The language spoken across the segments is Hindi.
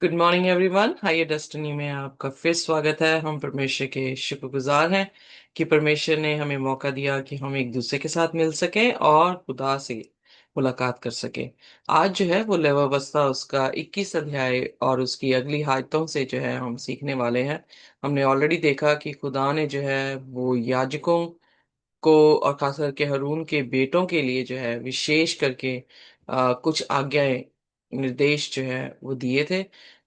Good morning everyone. Hi Destiny में आपका फिर स्वागत है। हम परमेश्वर के शुक्रगुजार हैं कि परमेश्वर ने हमें मौका दिया कि हम एक दूसरे के साथ मिल सकें और खुदा से मुलाकात कर सकें। आज जो है वो लेवावस्था उसका 21 अध्याय और उसकी अगली आयतों से जो है हम सीखने वाले हैं। हमने ऑलरेडी देखा कि खुदा ने जो है वो याजकों को और खास करके हारून के बेटों के लिए जो है विशेष करके कुछ आज्ञाएं निर्देश जो है वो दिए थे,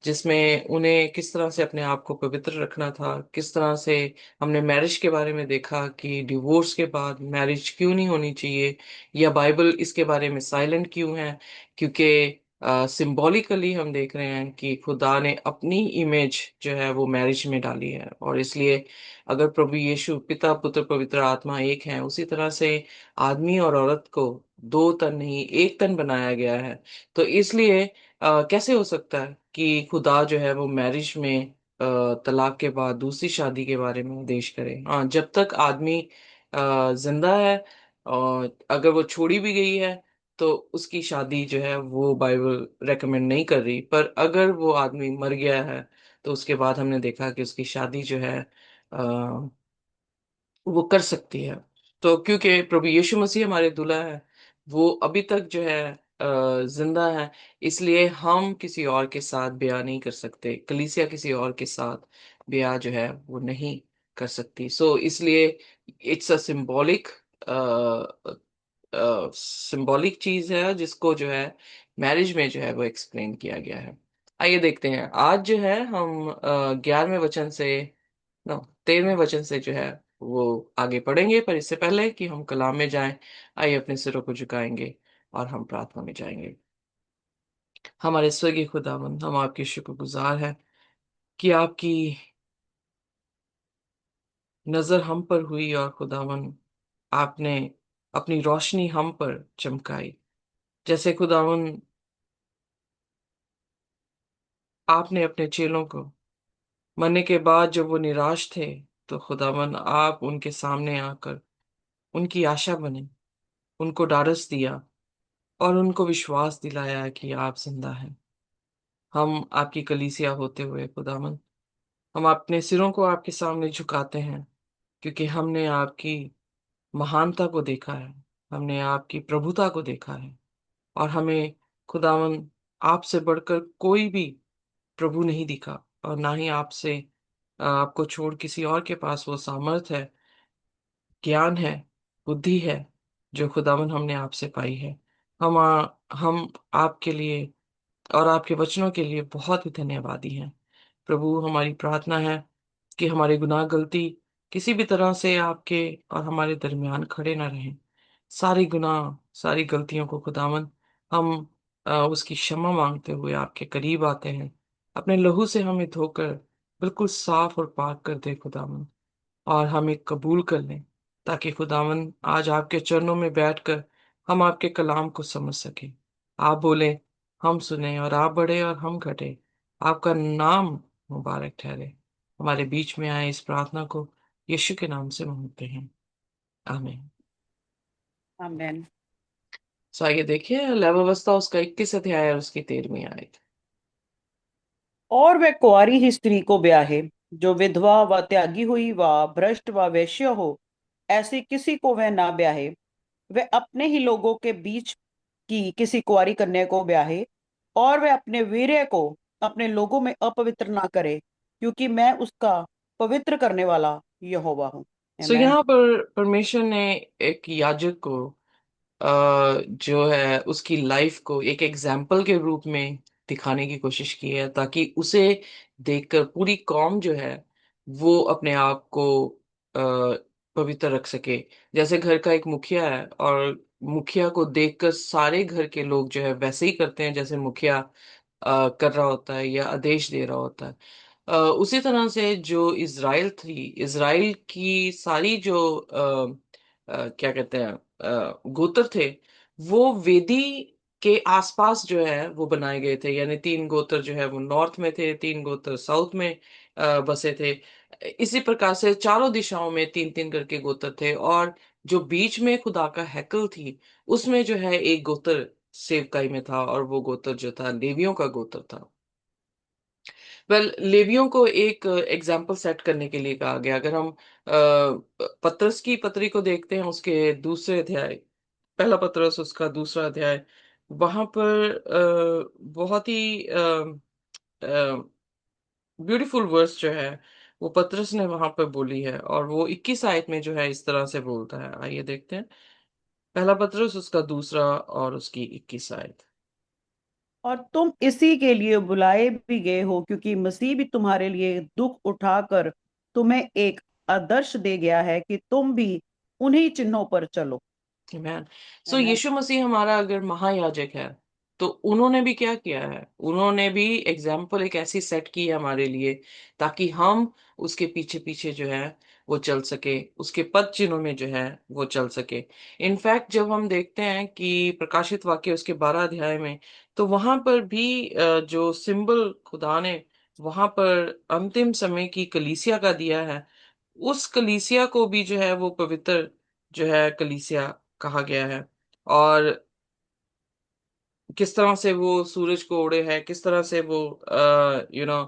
जिसमें उन्हें किस तरह से अपने आप को पवित्र रखना था, किस तरह से हमने मैरिज के बारे में देखा कि डिवोर्स के बाद मैरिज क्यों नहीं होनी चाहिए, या बाइबल इसके बारे में साइलेंट क्यों है। क्योंकि सिंबॉलिकली हम देख रहे हैं कि खुदा ने अपनी इमेज जो है वो मैरिज में डाली है, और इसलिए अगर प्रभु यीशु पिता पुत्र पवित्र आत्मा एक हैं, उसी तरह से आदमी और औरत को दो तन नहीं एक तन बनाया गया है। तो इसलिए कैसे हो सकता है कि खुदा जो है वो मैरिज में तलाक के बाद दूसरी शादी के बारे में आदेश करे। हाँ, जब तक आदमी जिंदा है और अगर वो छोड़ी भी गई है तो उसकी शादी जो है वो बाइबल रेकमेंड नहीं कर रही। पर अगर वो आदमी मर गया है तो उसके बाद हमने देखा कि उसकी शादी जो है वो कर सकती है। तो क्योंकि प्रभु यीशु मसीह हमारे दूल्हा है, वो अभी तक जो है जिंदा है, इसलिए हम किसी और के साथ ब्याह नहीं कर सकते। कलीसिया किसी और के साथ ब्याह जो है वो नहीं कर सकती। सो इसलिए इट्स अ सिंबॉलिक सिंबॉलिक चीज है, जिसको जो है मैरिज में जो है वो एक्सप्लेन किया गया है। आइए देखते हैं। आज जो है हम 11वें वचन से, नो 13वें वचन से जो है वो आगे पढ़ेंगे। पर इससे पहले कि हम कलाम में जाएं, आइए अपने सिरों को झुकाएंगे और हम प्रार्थना में जाएंगे। हमारे स्वर्गीय खुदावंद, हम आपके शुक्रगुजार हैं कि आपकी नजर हम पर हुई और खुदावन आपने अपनी रोशनी हम पर चमकाई। जैसे खुदावन आपने अपने चेलों को मरने के बाद जब वो निराश थे, तो खुदावन आप उनके सामने आकर उनकी आशा बने, उनको ढाढ़स दिया और उनको विश्वास दिलाया कि आप जिंदा हैं। हम आपकी कलीसिया होते हुए खुदावन, हम अपने सिरों को आपके सामने झुकाते हैं, क्योंकि हमने आपकी महानता को देखा है, हमने आपकी प्रभुता को देखा है, और हमें खुदावन आपसे बढ़कर कोई भी प्रभु नहीं दिखा, और ना ही आपसे आपको छोड़ किसी और के पास वो सामर्थ है, ज्ञान है, बुद्धि है, जो खुदावन हमने आपसे पाई है। हम आपके लिए और आपके वचनों के लिए बहुत ही धन्यवादी हैं। प्रभु, हमारी प्रार्थना है कि हमारे गुनाह गलती किसी भी तरह से आपके और हमारे दरमियान खड़े ना रहें। सारी गुनाह, सारी गलतियों को खुदावन हम उसकी क्षमा मांगते हुए आपके करीब आते हैं। अपने लहू से हमें धोकर बिल्कुल साफ और पाक कर दे खुदावन, और हमें कबूल कर लें, ताकि खुदावन आज आपके चरणों में बैठकर हम आपके कलाम को समझ सकें। आप बोले, हम सुने, और आप बढ़े और हम घटे। आपका नाम मुबारक ठहरे। हमारे बीच में आए इस प्रार्थना को यीशु के नाम से मांगते हैं, आमीन। आमेन। सो आइए देखिए, लैवावस्था उसका 21 अध्याय और उसकी 13वीं आयत। और वह कुंवारी ही स्त्री को ब्याहे, जो विधवा व त्यागी हुई व भ्रष्ट व वेश्य हो, ऐसी किसी को वह ना ब्याहे। वह अपने ही लोगों के बीच की किसी कुंवारी कन्या को ब्याहे, और वह अपने वीर्य को अपने लोगों में अपवित्र ना करे, क्योंकि मैं उसका पवित्र करने वाला यहोवा हूँ। सो आमेन। यहाँ पर परमेश्वर ने एक याजक को जो है उसकी लाइफ को एक एग्जाम्पल के रूप में दिखाने की कोशिश की है, ताकि उसे देखकर पूरी कौम जो है वो अपने आप को पवित्र रख सके। जैसे घर का एक मुखिया है, और मुखिया को देखकर सारे घर के लोग जो है वैसे ही करते हैं जैसे मुखिया कर रहा होता है या आदेश दे रहा होता है। उसी तरह से जो इज़राइल थी, इज़राइल की सारी जो क्या कहते हैं गोत्र थे, वो वेदी के आसपास जो है वो बनाए गए थे। यानी 3 गोत्र जो है वो नॉर्थ में थे, 3 गोत्र साउथ में बसे थे। इसी प्रकार से चारों दिशाओं में 3-3 करके गोत्र थे, और जो बीच में खुदा का हैकल थी, उसमें जो है एक गोत्र सेवकाई में था, और वो गोत्र जो था लेवियों का गोत्र था। वेल, लेवियों को एक एग्जाम्पल सेट करने के लिए कहा गया। अगर हम पतरस की पत्री को देखते हैं, उसके दूसरे अध्याय, पहला पतरस उसका दूसरा अध्याय, वहां पर बहुत ही ब्यूटीफुल वर्स जो है वो पतरस ने वहां पर बोली है, और वो 21 आयत में जो है इस तरह से बोलता है। आइए देखते हैं, पहला पतरस उसका दूसरा और उसकी 21 आयत। और तुम इसी के लिए बुलाए भी गए हो, क्योंकि मसीह भी तुम्हारे लिए दुख उठाकर तुम्हें एक आदर्श दे गया है कि तुम भी उन्हीं चिन्हों पर चलो। मैन, सो आमेन। यीशु मसीह हमारा अगर महायाजक है, तो उन्होंने भी क्या किया है? उन्होंने भी एग्जाम्पल एक ऐसी सेट की है हमारे लिए, ताकि हम उसके पीछे पीछे जो है वो चल सके, उसके पद चिन्हों में जो है वो चल सके। इनफैक्ट जब हम देखते हैं कि प्रकाशित वाक्य उसके 12 अध्याय में, तो वहां पर भी जो सिंबल खुदा ने वहां पर अंतिम समय की कलीसिया का दिया है, उस कलीसिया को भी जो है वो पवित्र जो है कलीसिया कहा गया है। और किस तरह से वो सूरज को ओढ़े है, किस तरह से वो यू नो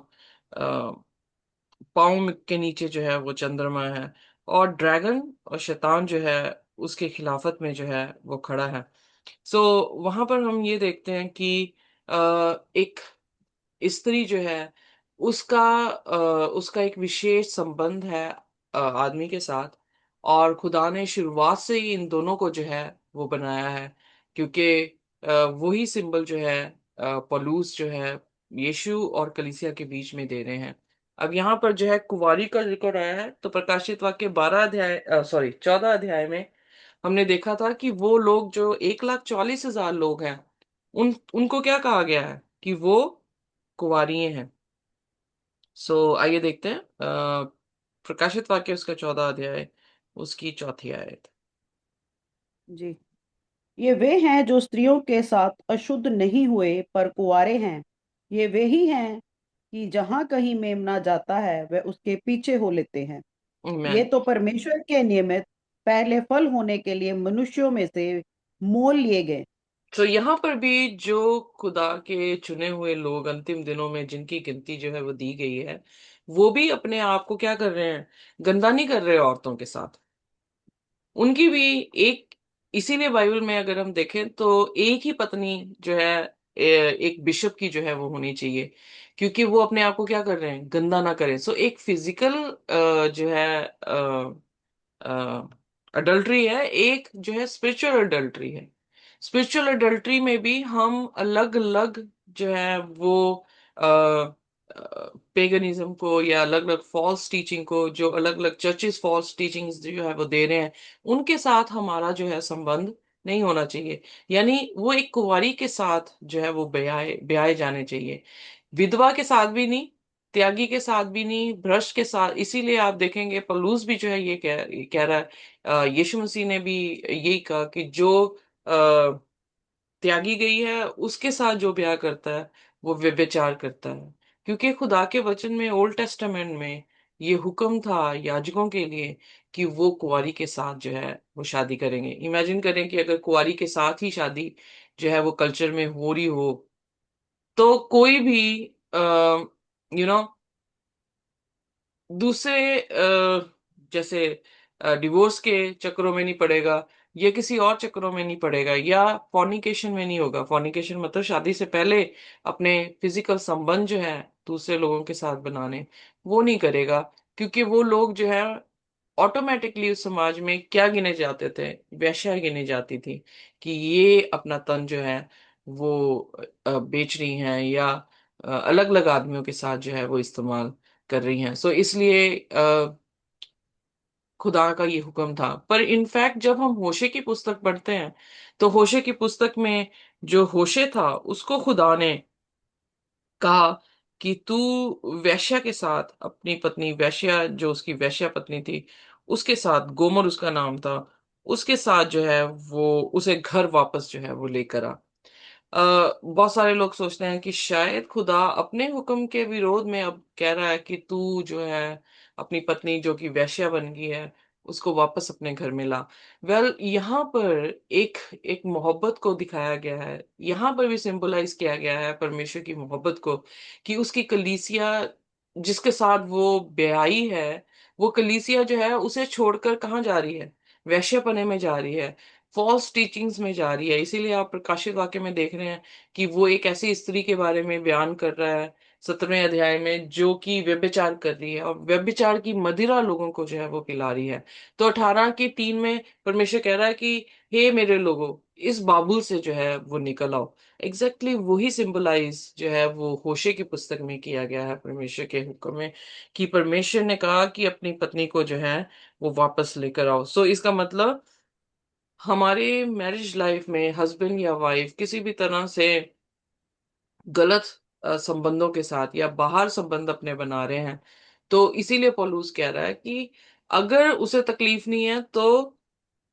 पाँव के नीचे जो है वो चंद्रमा है, और ड्रैगन और शैतान जो है उसके खिलाफत में जो है वो खड़ा है। सो वहां पर हम ये देखते हैं कि एक स्त्री जो है उसका उसका एक विशेष संबंध है आदमी के साथ। और खुदा ने शुरुआत से ही इन दोनों को जो है वो बनाया है, क्योंकि वही सिंबल जो है पौलुस जो है यीशु और कलीसिया के बीच में दे रहे हैं। अब यहाँ पर जो है कुंवारी का जिक्र आया है, तो प्रकाशित वाक्य 12 अध्याय, सॉरी 14 अध्याय में हमने देखा था कि वो लोग जो 1,40,000 लोग हैं, उनको क्या कहा गया है कि वो कुंवारिये हैं। सो आइए देखते हैं प्रकाशित वाक्य उसका 14 अध्याय उसकी चौथी आयत। जी। ये वे हैं जो स्त्रियों के साथ अशुद्ध नहीं हुए पर कुंवारे हैं। ये वे ही हैं कि जहां कहीं मेमना जाता है वह उसके पीछे हो लेते हैं। ये मैन, तो परमेश्वर के नियमित पहले फल होने के लिए मनुष्यों में से मोल लिए गए। तो यहाँ पर भी जो खुदा के चुने हुए लोग अंतिम दिनों में जिनकी गिनती जो है वो दी गई है, वो भी अपने आप को क्या कर रहे हैं? गंदा नहीं कर रहे औरतों के साथ। उनकी भी एक, इसीलिए बाइबल में अगर हम देखें तो एक ही पत्नी जो है एक बिशप की जो है वो होनी चाहिए, क्योंकि वो अपने आप को क्या कर रहे हैं? गंदा ना करें। सो एक फिजिकल जो है अडल्ट्री है, एक जो है स्पिरिचुअल अडल्ट्री है। स्पिरिचुअल अडल्ट्री में भी हम अलग अलग जो है वो पेगनिज्म को या अलग अलग फॉल्स टीचिंग को, जो अलग अलग चर्चेस फॉल्स टीचिंग्स जो है वो दे रहे हैं, उनके साथ हमारा जो है संबंध नहीं होना चाहिए। यानी वो एक कुंवारी के साथ जो है वो ब्याए ब्याए जाने चाहिए, विधवा के साथ भी नहीं, त्यागी के साथ भी नहीं, भ्रष्ट के साथ। इसीलिए आप देखेंगे पलूस भी जो है ये कह रहा है, यीशु मसीह ने भी यही कहा कि जो त्यागी गई है उसके साथ जो ब्याह करता है वो व्यभिचार करता है। क्योंकि खुदा के वचन में, ओल्ड टेस्टामेंट में, ये हुक्म था याजकों के लिए कि वो कुंवारी के साथ जो है वो शादी करेंगे। इमेजिन करें कि अगर कुंवारी के साथ ही शादी जो है वो कल्चर में हो रही हो, तो कोई भी यू नो दूसरे जैसे डिवोर्स के चक्रों में नहीं पड़ेगा, या किसी और चक्रों में नहीं पड़ेगा, या फॉर्निकेशन में नहीं होगा। फॉर्निकेशन मतलब शादी से पहले अपने फिजिकल संबंध जो है दूसरे लोगों के साथ बनाने, वो नहीं करेगा। क्योंकि वो लोग जो है ऑटोमेटिकली उस समाज में क्या गिने जाते थे? वैश्या गिनी जाती थी, कि ये अपना तन जो है वो बेच रही हैं, या अलग अलग आदमियों के साथ जो है वो इस्तेमाल कर रही हैं। सो इसलिए खुदा का ये हुक्म था। पर इनफैक्ट जब हम होशे की पुस्तक पढ़ते हैं, तो होशे की पुस्तक में जो होशे था उसको खुदा ने कहा कि तू वैश्या के साथ, अपनी पत्नी वैश्या, जो उसकी वैश्या पत्नी थी, उसके साथ, गोमर उसका नाम था, उसके साथ जो है वो उसे घर वापस जो है वो लेकर आ। बहुत सारे लोग सोचते हैं कि शायद खुदा अपने हुक्म के विरोध में अब कह रहा है कि तू जो है अपनी पत्नी जो कि वैश्या बन गई है उसको वापस अपने घर में ला। यहाँ पर एक एक मोहब्बत को दिखाया गया है, यहाँ पर भी सिंबलाइज किया गया है परमेश्वर की मोहब्बत को, कि उसकी कलीसिया जिसके साथ वो ब्याही है, वो कलीसिया जो है उसे छोड़कर कहाँ जा रही है? वैश्यपने में जा रही है, फॉल्स टीचिंग्स में जा रही है। इसीलिए आप प्रकाशित वाक्य में देख रहे हैं कि वो एक ऐसी स्त्री के बारे में बयान कर रहा है 17वें अध्याय में, जो कि व्यभिचार कर रही है और व्यभिचार की मदिरा लोगों को जो है वो पिला रही है। तो 18 के 3 में परमेश्वर कह रहा है कि हे मेरे लोगों, इस बाबुल से जो है वो निकल आओ। एग्जैक्टली वही सिंबलाइज जो है वो होशे की पुस्तक में किया गया है परमेश्वर के हुक्म में, कि परमेश्वर ने कहा कि अपनी पत्नी को जो है वो वापस लेकर आओ। सो इसका मतलब हमारे मैरिज लाइफ में हस्बैंड या वाइफ किसी भी तरह से गलत संबंधों के साथ या बाहर संबंध अपने बना रहे हैं, तो इसीलिए पौलुस कह रहा है कि अगर उसे तकलीफ नहीं है तो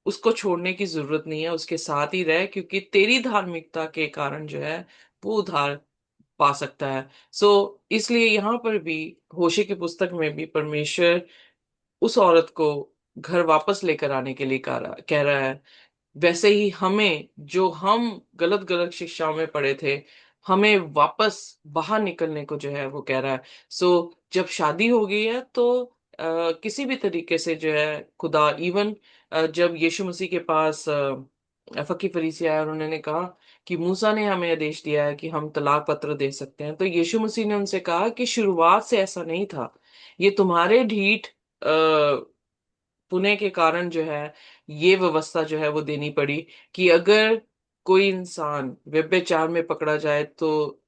उसको छोड़ने की जरूरत नहीं है, उसके साथ ही रहे, क्योंकि तेरी धार्मिकता के कारण जो है वो उद्धार पा सकता है। सो इसलिए यहाँ पर भी होशे की पुस्तक में भी परमेश्वर उस औरत को घर वापस लेकर आने के लिए कह रहा है। वैसे ही हमें, जो हम गलत गलत शिक्षाओं में पड़े थे, हमें वापस बाहर निकलने को जो है वो कह रहा है। सो जब शादी हो गई है तो किसी भी तरीके से जो है खुदा, इवन जब यीशु मसीह के पास फकी फरीसी आया और उन्होंने कहा कि मूसा ने हमें आदेश दिया है कि हम तलाक पत्र दे सकते हैं, तो यीशु मसीह ने उनसे कहा कि शुरुआत से ऐसा नहीं था, ये तुम्हारे ढीठ पुणे के कारण जो है ये व्यवस्था जो है वो देनी पड़ी, कि अगर कोई इंसान व्यभिचार में पकड़ा जाए तो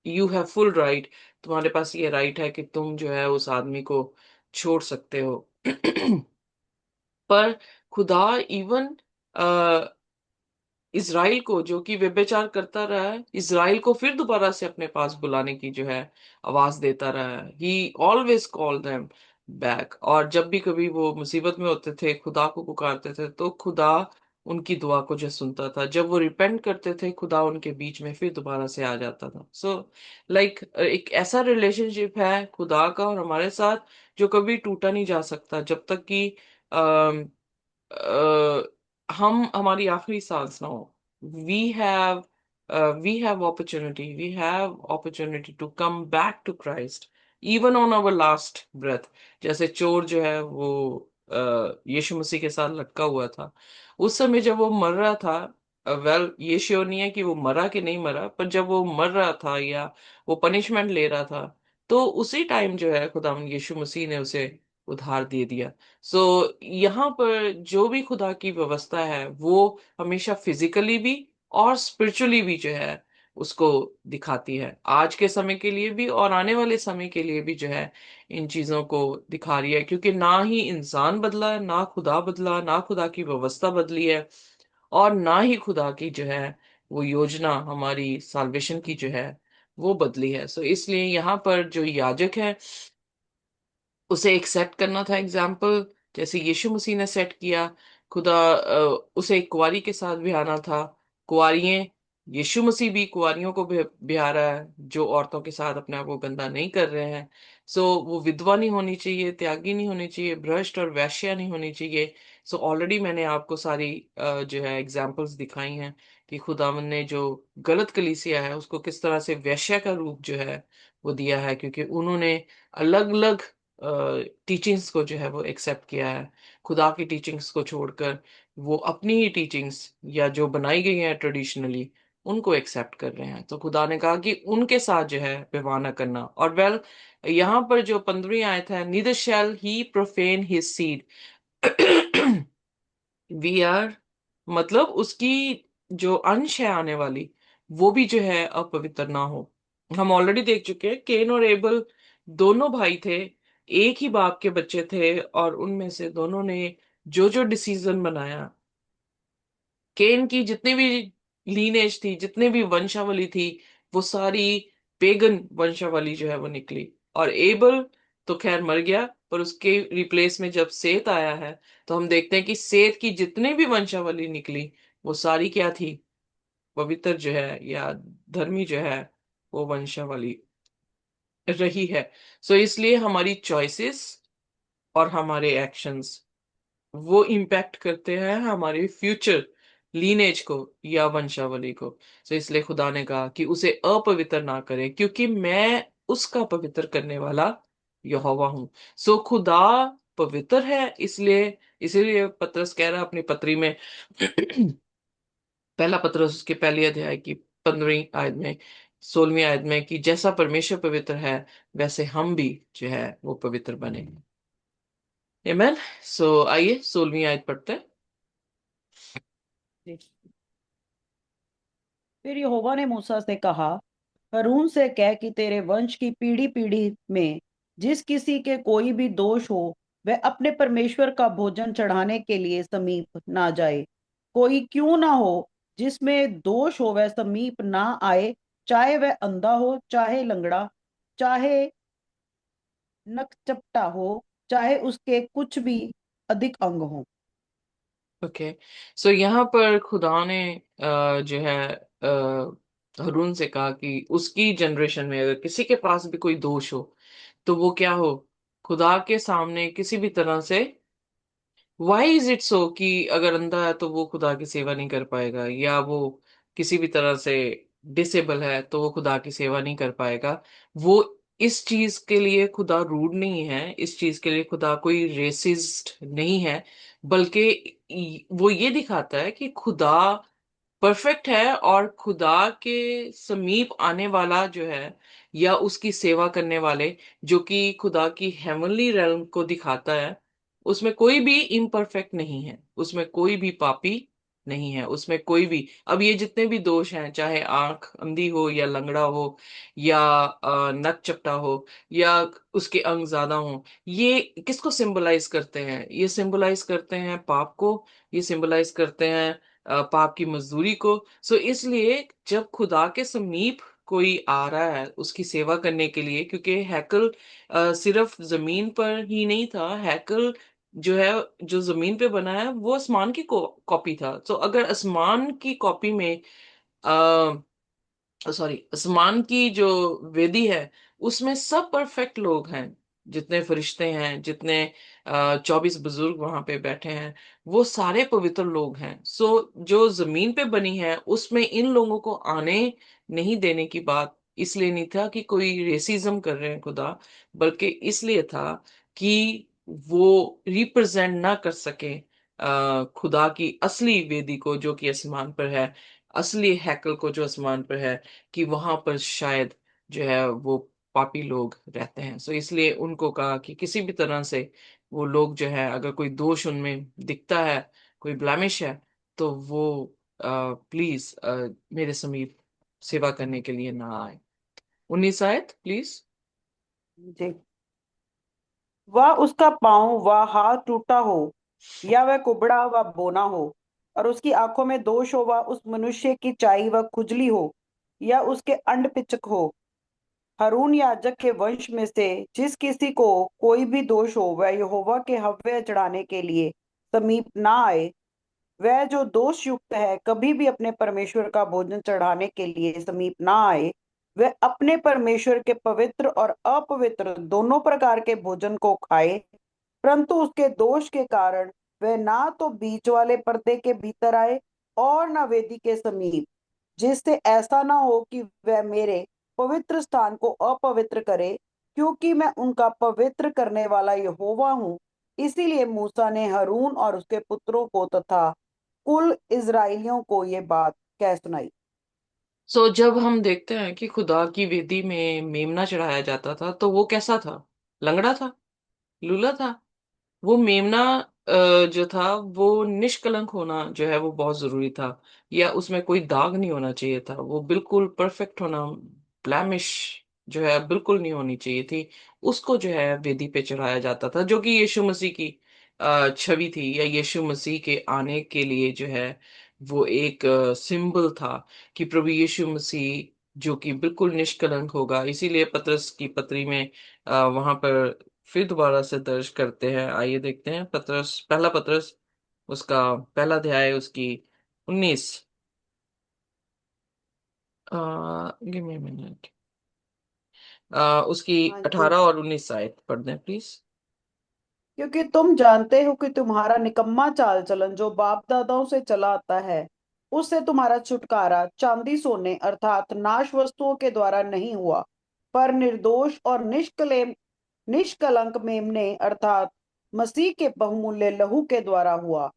यू हैव फुल राइट, तुम्हारे पास ये राइट है कि तुम जो है उस आदमी को छोड़ सकते हो। पर खुदा इवन इज़राइल को, जो कि व्यभिचार करता रहा है, इज़राइल को फिर दोबारा से अपने पास बुलाने की जो है आवाज देता रहा है। ही ऑलवेज कॉल देम बैक, और जब भी कभी वो मुसीबत में होते थे, खुदा को पुकारते थे, तो खुदा उनकी दुआ को जो सुनता था, जब वो रिपेंट करते थे, खुदा उनके बीच में फिर दोबारा से आ जाता था। सो लाइक एक ऐसा रिलेशनशिप है खुदा का और हमारे साथ, जो कभी टूटा नहीं जा सकता जब तक कि हम हमारी आखिरी सांस ना हो। We have we have opportunity to come back to Christ even on our last breath. जैसे चोर जो है वो यीशु मसीह के साथ लटका हुआ था, उस समय जब वो मर रहा था, ये श्योर नहीं है कि वो मरा कि नहीं मरा, पर जब वो मर रहा था या वो पनिशमेंट ले रहा था, तो उसी टाइम जो है खुदा यीशु मसीह ने उसे उधार दे दिया। सो यहाँ पर जो भी खुदा की व्यवस्था है वो हमेशा फिजिकली भी और स्पिरिचुअली भी जो है उसको दिखाती है, आज के समय के लिए भी और आने वाले समय के लिए भी जो है इन चीजों को दिखा रही है, क्योंकि ना ही इंसान बदला है, ना खुदा बदला, ना खुदा की व्यवस्था बदली है, और ना ही खुदा की जो है वो योजना हमारी साल्वेशन की जो है वो बदली है। सो इसलिए यहाँ पर जो याजक है उसे एक सेट करना था एग्जाम्पल, जैसे यीशु मसीह ने सेट किया। खुदा उसे एक कुंवारी के साथ भी आना था। कुंवारियां, यीशु मसीह भी कुंवारियों को भी आ रहा है जो औरतों के साथ अपने आप को गंदा नहीं कर रहे हैं। सो वो विधवा नहीं होनी चाहिए, त्यागी नहीं होनी चाहिए, भ्रष्ट और वैश्या नहीं होनी चाहिए। सो ऑलरेडी मैंने आपको सारी जो है एग्जाम्पल्स दिखाई हैं कि खुदावन ने जो गलत कलीसिया है उसको किस तरह से वैश्या का रूप जो है वो दिया है, क्योंकि उन्होंने अलग अलग टीचिंग्स को जो है वो एक्सेप्ट किया है। खुदा की टीचिंग्स को छोड़कर वो अपनी ही टीचिंग्स या जो बनाई गई हैं ट्रेडिशनली उनको एक्सेप्ट कर रहे हैं। तो खुदा ने कहा कि उनके साथ जो है विवाह न करना। और यहाँ पर जो 15वीं आयत है, neither shall he profane his seed, we are, मतलब उसकी जो अंश है आने वाली, वो भी जो है अपवित्र ना हो। हम ऑलरेडी देख चुके हैं केन और एबल दोनों भाई थे, एक ही बाप के बच्चे थे, और उनमें से दोनों ने जो जो डिसीजन बनाया, केन की जितनी भी लीनेज थी, जितनी भी वंशावली थी, वो सारी पेगन वंशावली जो है वो निकली। और एबल तो खैर मर गया, पर उसके रिप्लेस में जब सेत आया है, तो हम देखते हैं कि सेत की जितनी भी वंशावली निकली, वो सारी क्या थी? पवित्र जो है या धर्मी जो है वो वंशावली रही है। सो इसलिए हमारी चॉइसेस और हमारे एक्शंस वो इम्पैक्ट करते हैं हमारी फ्यूचर लीनेज को या वंशावली को। तो इसलिए खुदा ने कहा कि उसे अपवित्र ना करे, क्योंकि मैं उसका पवित्र करने वाला यहोवा हूं। सो खुदा पवित्र है, इसलिए इसीलिए पतरस कह रहा है अपनी पत्री में पहला पतरस उसके पहली अध्याय की 15वीं आयत में, 16वीं आयत में, कि जैसा परमेश्वर पवित्र है वैसे हम भी जो है वो पवित्र बने। आमेन। सो आइए 16वीं आयत पढ़ते हैं। जी। फिर यहोवा ने मूसा से कहा, हारून से कह कि तेरे वंश की पीढ़ी पीढ़ी में जिस किसी के कोई भी दोष हो, वह अपने परमेश्वर का भोजन चढ़ाने के लिए समीप ना जाए। कोई क्यों ना हो जिसमें दोष हो, वह समीप ना आए, चाहे वह अंधा हो, चाहे लंगड़ा, चाहे नकचपटा हो, चाहे उसके कुछ भी अधिक अंग हो। ओके। सो यहाँ पर खुदा ने जो है हारून से कहा कि उसकी जनरेशन में अगर किसी के पास भी कोई दोष हो तो वो क्या हो, खुदा के सामने किसी भी तरह से, वाई इज इट सो कि अगर अंधा है तो वो खुदा की सेवा नहीं कर पाएगा, या वो किसी भी तरह से डिसेबल है तो वो खुदा की सेवा नहीं कर पाएगा। वो इस चीज के लिए खुदा रूड नहीं है, इस चीज के लिए खुदा कोई रेसिस्ट नहीं है, बल्कि वो ये दिखाता है कि खुदा परफेक्ट है, और खुदा के समीप आने वाला जो है या उसकी सेवा करने वाले, जो कि खुदा की हेवनली रेल्म को दिखाता है, उसमें कोई भी इम्परफेक्ट नहीं है, उसमें कोई भी पापी नहीं है, उसमें कोई भी, अब ये जितने भी दोष हैं, चाहे आंख अंधी हो या लंगड़ा हो या नक चपटा हो या उसके अंग ज्यादा हो, ये किसको सिंबलाइज करते हैं? ये सिंबलाइज करते हैं पाप को, ये सिंबलाइज करते हैं पाप की मजदूरी को। सो इसलिए जब खुदा के समीप कोई आ रहा है उसकी सेवा करने के लिए, क्योंकि हैकल सिर्फ जमीन पर ही नहीं था, हैकल जो है, जो जमीन पे बना है वो आसमान की कॉपी था। तो अगर आसमान की कॉपी में सॉरी आसमान की जो वेदी है उसमें सब परफेक्ट लोग हैं, जितने फरिश्ते हैं, जितने 24 बुजुर्ग वहां पे बैठे हैं, वो सारे पवित्र लोग हैं। सो जो जमीन पे बनी है उसमें इन लोगों को आने नहीं देने की बात इसलिए नहीं था कि कोई रेसिज्म कर रहे हैं खुदा, बल्कि इसलिए था कि वो रिप्रेजेंट ना कर सके खुदा की असली वेदी को जो कि आसमान पर है, असली हैकल को जो आसमान पर है, कि वहां पर शायद जो है वो पापी लोग रहते हैं। सो इसलिए उनको कहा कि किसी भी तरह से वो लोग जो है, अगर कोई दोष उनमें दिखता है, कोई ब्लेमिश है, तो वो प्लीज मेरे समीप सेवा करने के लिए ना आए। 19 आयत प्लीज। जी। वह उसका पाँव व हाथ टूटा हो, या वह कुबड़ा व बोना हो, और उसकी आंखों में दोष हो, व उस मनुष्य की चाई व खुजली हो, या उसके अंड पिचक हो, हारून याजक के वंश में से जिस किसी को कोई भी दोष हो, वह यहोवा के हव्य चढ़ाने के लिए समीप ना आए। वह जो दोष युक्त है कभी भी अपने परमेश्वर का भोजन चढ़ाने के लिए समीप ना आए। वह अपने परमेश्वर के पवित्र और अपवित्र दोनों प्रकार के भोजन को खाए, परंतु उसके दोष के कारण वह ना तो बीच वाले पर्दे के भीतर आए और न वेदी के समीप, जिससे ऐसा ना हो कि वह मेरे पवित्र स्थान को अपवित्र करे, क्योंकि मैं उनका पवित्र करने वाला यहोवा हूँ। इसीलिए मूसा ने हारून और उसके पुत्रों को तथा कुल इज़राइलियों को ये बात कह सुनाई। सो जब हम देखते हैं कि खुदा की वेदी में मेमना चढ़ाया जाता था तो वो कैसा था? लंगड़ा था? लूला था? वो मेमना जो था वो निष्कलंक होना जो है वो बहुत जरूरी था, या उसमें कोई दाग नहीं होना चाहिए था, वो बिल्कुल परफेक्ट होना, ब्लैमिश जो है बिल्कुल नहीं होनी चाहिए थी। उसको जो है वेदी पे चढ़ाया जाता था, जो कि यीशु मसीह की छवि थी, या यीशु मसीह के आने के लिए जो है वो एक सिंबल था कि प्रभु यीशु मसीह जो कि बिल्कुल निष्कलंक होगा। इसीलिए पतरस की पत्री में वहां पर फिर दोबारा से दर्ज करते हैं। आइए देखते हैं पतरस, पहला पतरस, उसका पहला अध्याय, उसकी 19, गिव मी मिनट, उसकी हाँ जी। 18 और 19 आयत पढ़ दें प्लीज। क्योंकि तुम जानते हो कि तुम्हारा निकम्मा चाल चलन जो बाप दादाओं से चला आता है, उससे तुम्हारा छुटकारा चांदी सोने अर्थात नाश वस्तुओं के द्वारा नहीं हुआ, पर निर्दोष और निष्कलंक मेमने अर्थात मसीह के बहुमूल्य लहू के द्वारा हुआ।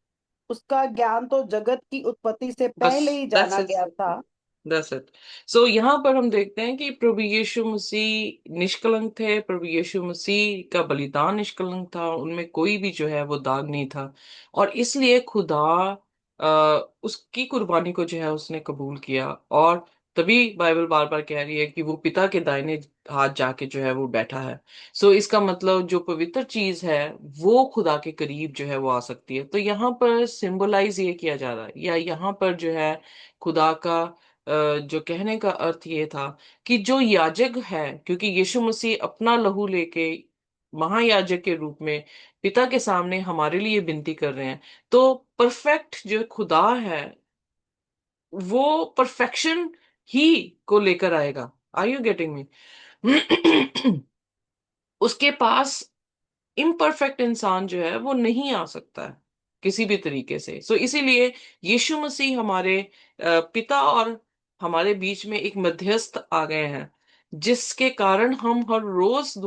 उसका ज्ञान तो जगत की उत्पत्ति से बस पहले ही दैट्स जाना इट। गया था। That's it. सो यहाँ पर हम देखते हैं कि प्रभु यीशु मसीह निष्कलंक थे, प्रभु यीशु मसीह का बलिदान निष्कलंक था, उनमें कोई भी जो है वो दाग नहीं था। और इसलिए खुदा उसकी कुर्बानी को जो है उसने कबूल किया। और तभी बाइबल बार बार कह रही है कि वो पिता के दाहिने हाथ जाके जो है वो बैठा है। सो इसका मतलब जो पवित्र चीज है वो खुदा के करीब जो है वो आ सकती है। तो यहाँ पर सिंबलाइज ये किया जा रहा है, या यहाँ पर जो है खुदा का जो कहने का अर्थ ये था कि जो याजक है, क्योंकि यीशु मसीह अपना लहू लेके महायाजक के रूप में पिता के सामने हमारे लिए विनती कर रहे हैं, तो परफेक्ट जो खुदा है वो परफेक्शन ही को लेकर आएगा। Are you getting me? उसके पास इम्परफेक्ट इंसान जो है वो नहीं आ सकता है किसी भी तरीके से। सो इसीलिए यीशु मसीह हमारे पिता और हमारे बीच में एक मध्यस्थ आ गए हैं, जिसके कारण हम हर रोज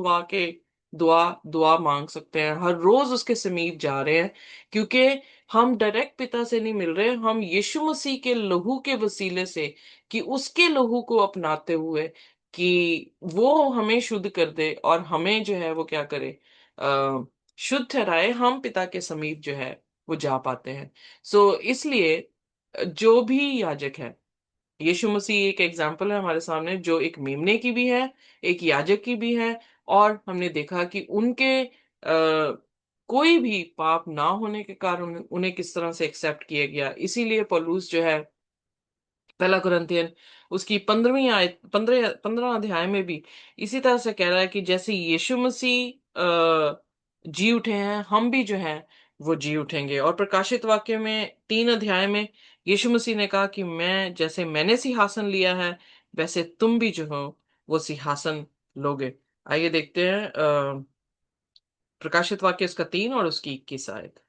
दुआ दुआ मांग सकते हैं, हर रोज उसके समीप जा रहे हैं। क्योंकि हम डायरेक्ट पिता से नहीं मिल रहे, हम यीशु मसीह के लहू के वसीले से, कि उसके लहू को अपनाते हुए कि वो हमें शुद्ध कर दे और हमें जो है वो क्या करे, शुद्ध ठहराए, हम पिता के समीप जो है वो जा पाते हैं। सो इसलिए जो भी याजक है, यीशु मसीह एक एग्जाम्पल है हमारे सामने, जो एक मेमने की भी है, एक याजक की भी है। और हमने देखा कि उनके कोई भी पाप ना होने के कारण उन्हें किस तरह से एक्सेप्ट किया गया। इसीलिए पौलुस जो है पहला कुरिन्थियन उसकी 15 अध्याय में भी इसी तरह से कह रहा है कि जैसे यीशु मसीह जी उठे हैं, हम भी जो हैं वो जी उठेंगे। और प्रकाशित वाक्य में 3 अध्याय में यीशु मसीह ने कहा कि मैं जैसे मैंने सिंहासन लिया है, वैसे तुम भी जो हो वो सिंहासन लोगे। आइए देखते हैं प्रकाशित वाक्य उसका 3 और उसकी 21 आयत।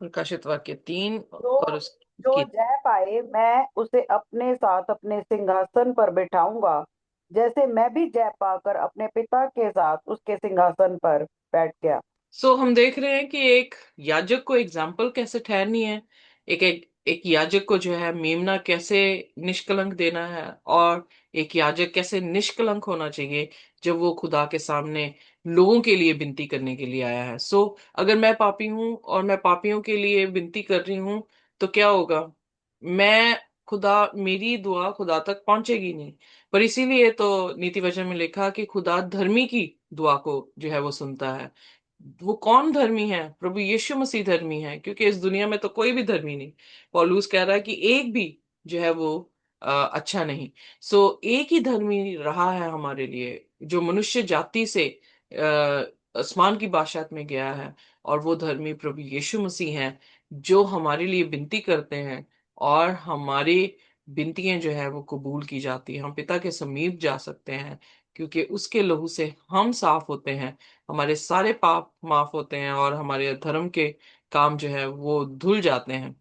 प्रकाशित वाक्य 3 और जो जो उसकी। जय पाए मैं उसे अपने साथ अपने सिंहासन पर बैठाऊंगा, जैसे मैं भी जय पाकर अपने पिता के साथ उसके सिंहासन पर बैठ गया। सो हम देख रहे हैं कि एक याजक को एग्जाम्पल कैसे ठहरनी है, एक याजक को जो है मेमना कैसे निष्कलंक देना है, और एक याजक कैसे निष्कलंक होना चाहिए जब वो खुदा के सामने लोगों के लिए विनती करने के लिए आया है। सो अगर मैं पापी हूं और मैं पापियों के लिए विनती कर रही हूं, तो क्या होगा? मैं खुदा मेरी दुआ खुदा तक पहुंचेगी नहीं। पर इसीलिए तो नीति वचन में लिखा कि खुदा धर्मी की दुआ को जो है वो सुनता है। वो कौन धर्मी है? प्रभु यीशु मसीह धर्मी है, क्योंकि इस दुनिया में तो कोई भी धर्मी नहीं। पौलुस कह रहा है कि एक भी जो है वो अच्छा नहीं। सो एक ही धर्मी रहा है हमारे लिए, जो मनुष्य जाति से आसमान की बादशाहत में गया है, और वो धर्मी प्रभु यीशु मसीह हैं, जो हमारे लिए विनती करते हैं और हमारी विनतियां जो है वो कबूल की जाती है, हम पिता के समीप जा सकते हैं, क्योंकि उसके लहू से हम साफ होते हैं, हमारे सारे पाप माफ होते हैं और हमारे धर्म के काम जो है वो धुल जाते हैं।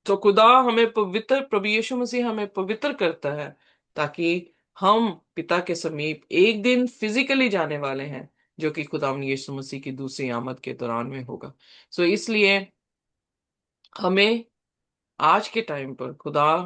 तो खुदा हमें पवित्र, प्रभु यीशु मसीह हमें पवित्र करता है, ताकि हम पिता के समीप एक दिन फिजिकली जाने वाले हैं, जो कि खुदा यीशु मसीह की दूसरी आमद के दौरान में होगा। सो इसलिए हमें आज के टाइम पर खुदा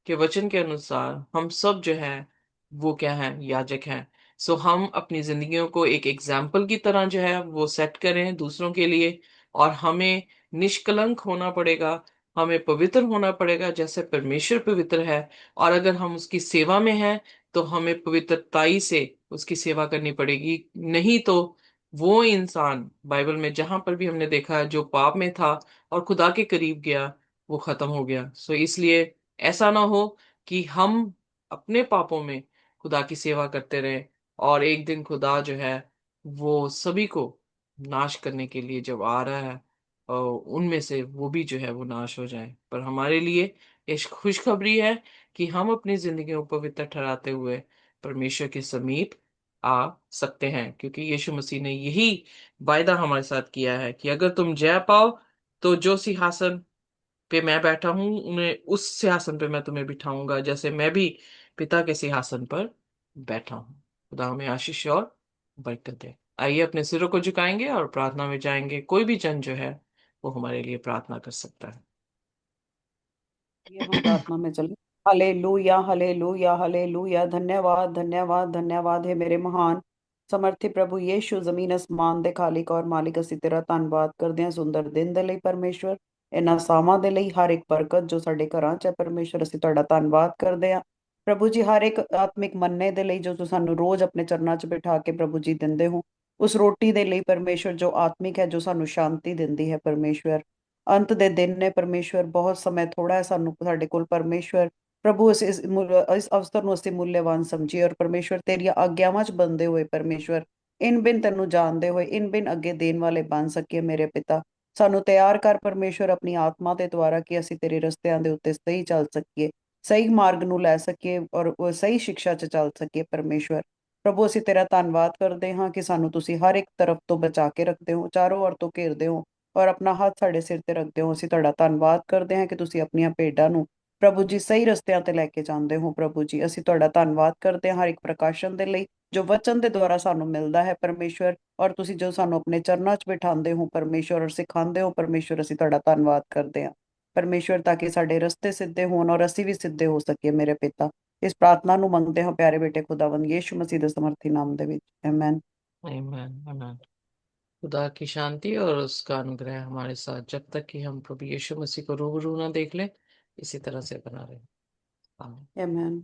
के वचन के अनुसार हम सब जो है वो क्या है, याजक हैं। सो हम अपनी जिंदगियों को एक एग्जाम्पल की तरह जो है वो सेट करें दूसरों के लिए। और हमें निष्कलंक होना पड़ेगा, हमें पवित्र होना पड़ेगा जैसे परमेश्वर पवित्र है। और अगर हम उसकी सेवा में हैं, तो हमें पवित्रताई से उसकी सेवा करनी पड़ेगी। नहीं तो वो इंसान बाइबल में जहां पर भी हमने देखा है जो पाप में था और खुदा के करीब गया, वो खत्म हो गया। सो इसलिए ऐसा ना हो कि हम अपने पापों में खुदा की सेवा करते रहें, और एक दिन खुदा जो है वो सभी को नाश करने के लिए जब आ रहा है, और उनमें से वो भी जो है वो नाश हो जाए। पर हमारे लिए ये खुशखबरी है कि हम अपनी जिंदगी को पवित्र ठहराते हुए परमेश्वर के समीप आ सकते हैं, क्योंकि यीशु मसीह ने यही वायदा हमारे साथ किया है कि अगर तुम जय पाओ तो जो सिंहासन पे मैं बैठा हूं उन्हें उस सिंहासन पे मैं तुम्हें बिठाऊंगा, जैसे मैं भी पिता के सिंहासन पर बैठा हूं। खुदा हमें आशीष और बरकत दे। आइए अपने सिरों को झुकाएंगे और प्रार्थना में जाएंगे। कोई भी जन जो है वो हमारे लिए प्रार्थना कर सकता ये हम है। प्रार्थना में चलें। Hallelujah, hallelujah, hallelujah. धन्यवाद, धन्यवाद, धन्यवाद है मेरे महान समर्थी प्रभु यीशु। ਜ਼ਮੀਨ ਅਸਮਾਨ ਦੇ ਖਾਲਿਕ ਔਰ ਮਾਲਿਕ, ਅਸੀਂ ਤੇਰਾ ਧੰਨਵਾਦ ਕਰਦੇ ਹਾਂ ਸੁੰਦਰ ਦਿਨ ਦੇ ਲਈ ਪਰਮੇਸ਼ਵਰ, ਇਹਨਾਂ ਸਾਮਾਂ ਦੇ ਲਈ, ਹਰ ਇੱਕ ਬਰਕਤ ਜੋ ਸਾਡੇ ਘਰਾਂ 'ਚ ਹੈ ਪਰਮੇਸ਼ਵਰ, ਅਸੀਂ ਤੁਹਾਡਾ ਧੰਨਵਾਦ ਕਰਦੇ ਹਾਂ ਪ੍ਰਭੂ ਜੀ। ਹਰ ਇੱਕ ਆਤਮਿਕ ਮੰਨੇ ਦੇ ਲਈ ਜੋ ਤੁਸੀਂ ਸਾਨੂੰ ਰੋਜ਼ ਆਪਣੇ ਚਰਨਾਂ 'ਚ ਬਿਠਾ ਕੇ ਪ੍ਰਭੂ ਜੀ ਦਿੰਦੇ ਹੋ, ਉਸ ਰੋਟੀ ਦੇ ਲਈ ਪਰਮੇਸ਼ਵਰ ਜੋ ਆਤਮਿਕ ਹੈ, ਜੋ ਸਾਨੂੰ ਸ਼ਾਂਤੀ ਦਿੰਦੀ ਹੈ ਪਰਮੇਸ਼ਵਰ। ਅੰਤ ਦੇ ਦਿਨ ਨੇ ਪਰਮੇਸ਼ਵਰ, ਬਹੁਤ ਸਮੇਂ ਥੋੜਾ ਹੈ ਸਾਨੂੰ ਸਾਡੇ ਕੋਲ ਪਰਮੇਸ਼ਵਰ। ਪ੍ਰਭੂ ਇਸ ਅਵਸਰ ਨੂੰ ਅਸੀਂ ਮੁੱਲੇਵਾਨ ਸਮਝੀਏ ਔਰ ਪਰਮੇਸ਼ਵਰ ਤੇਰੀਆਂ ਆਗਿਆਵਾਂ 'ਚ ਬੰਦੇ ਹੋਏ ਪਰਮੇਸ਼ਵਰ, ਇਨ ਬਿਨ ਤੈਨੂੰ ਜਾਣਦੇ ਹੋਏ, ਇਨ ਬਿਨ ਅੱਗੇ ਦੇਣ ਵਾਲੇ ਬਣ ਸਕੀਏ ਮੇਰੇ ਪਿਤਾ। ਸਾਨੂੰ ਤਿਆਰ ਕਰ ਪਰਮੇਸ਼ਵਰ ਆਪਣੀ ਆਤਮਾ ਦੇ ਦੁਆਰਾ, ਕਿ ਅਸੀਂ ਤੇਰੇ ਰਸਤਿਆਂ ਦੇ ਉੱਤੇ ਸਹੀ ਚੱਲ ਸਕੀਏ, ਸਹੀ ਮਾਰਗ ਨੂੰ ਲੈ ਸਕੀਏ ਔਰ ਉਹ ਸਹੀ ਸਿੱਖਿਆ 'ਚ ਚੱਲ ਸਕੀਏ ਪਰਮੇਸ਼ਵਰ। ਪ੍ਰਭੂ ਅਸੀਂ ਤੇਰਾ ਧੰਨਵਾਦ ਕਰਦੇ ਹਾਂ ਕਿ ਸਾਨੂੰ ਤੁਸੀਂ ਹਰ ਇੱਕ ਤਰਫ ਤੋਂ ਬਚਾ ਕੇ ਰੱਖਦੇ ਹੋ, ਚਾਰੋਂ ਔਰ ਤੋਂ ਘੇਰਦੇ ਹੋ ਔਰ ਆਪਣਾ ਹੱਥ ਸਾਡੇ ਸਿਰ ਤੇ ਰੱਖਦੇ ਹੋ। ਅਸੀਂ ਤੁਹਾਡਾ ਧੰਨਵਾਦ ਕਰਦੇ ਹਾਂ ਕਿ ਤੁਸੀਂ ਆਪਣੀਆਂ ਭੇਡਾਂ ਨੂੰ ਪ੍ਰਭੂ ਜੀ ਸਹੀ ਰਸਤਿਆਂ ਤੇ ਲੈ ਕੇ ਜਾਂਦੇ ਹੋ ਪ੍ਰਭੂ ਜੀ। ਅਸੀਂ ਤੁਹਾਡਾ ਧੰਨਵਾਦ ਕਰਦੇ ਹਾਂ ਹਰ ਇੱਕ ਪ੍ਰਕਾਸ਼ਨ ਦੇ ਲਈ ਜੋ ਵਚਨ ਦੇ ਦੁਆਰਾ ਸਾਨੂੰ ਮਿਲਦਾ ਹੈ ਪਰਮੇਸ਼ਵਰ, ਔਰ ਤੁਸੀਂ ਜੋ ਸਾਨੂੰ ਆਪਣੇ ਚਰਨਾਂ 'ਚ ਬਿਠਾਉਂਦੇ ਹੋ ਪਰਮੇਸ਼ਵਰ ਔਰ ਸਿਖਾਉਂਦੇ ਹੋ ਪਰਮੇਸ਼ਵਰ, ਅਸੀਂ ਤੁਹਾਡਾ ਧੰਨਵਾਦ ਕਰਦੇ ਹਾਂ ਪਰਮੇਸ਼ਵਰ, ਤਾਂ ਕਿ ਸਾਡੇ ਰਸਤੇ ਸਿੱਧੇ ਹੋਣ ਔਰ ਅਸੀਂ ਵੀ ਸਿੱਧੇ ਹੋ ਸਕੀਏ ਮੇਰੇ ਪਿਤਾ। ਇਸ ਪ੍ਰਾਰਥਨਾ ਨੂੰ ਮੰਗਦੇ ਹਾਂ ਪਿਆਰੇ ਬੇਟੇ ਖੁਦਾਵੰਦ ਯੀਸ਼ु ਮਸੀਹ ਦੇ ਸਮਰਥੀ ਨਾਮ ਦੇ ਵਿੱਚ, ਆਮੇਨ। आमीन आमीन। खुदा की शांति और उसका अनुग्रह हमारे साथ जब तक कि हम प्रभु यीशु मसीह को रूबरू ना देख लें, इसी तरह से बना रहे। आमीन। आमेन।